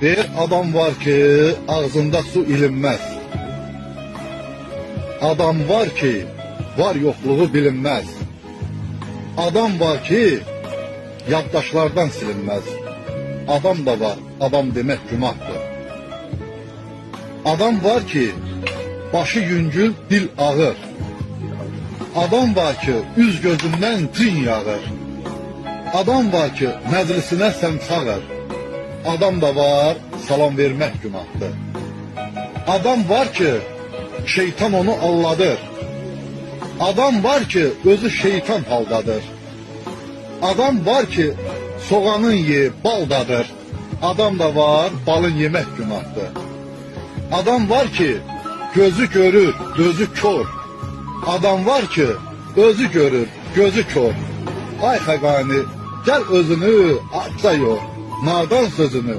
Bir adam var ki ağzında su ilinmez. Adam var ki var yokluğu bilinmez. Adam var ki yaddaşlardan silinmez. Adam da var, adam demek günahtır. Adam var ki başı yüngül, dil ağır. Adam var ki üz gözünden cin yağır. Adam var ki məclisinə sən çağır. Adam da var, salam vermək günahdır. Adam var ki şeytan onu alladır. Adam var ki özü şeytan haldadır. Adam var ki soğanın yeyib baldadır. Adam da var, balın yemək günahdır. Adam var ki gözü görür, gözü kör. Adam var ki özü görür, gözü kör. Ay xəqani, gəl özünü açsa yox, nadan sözünü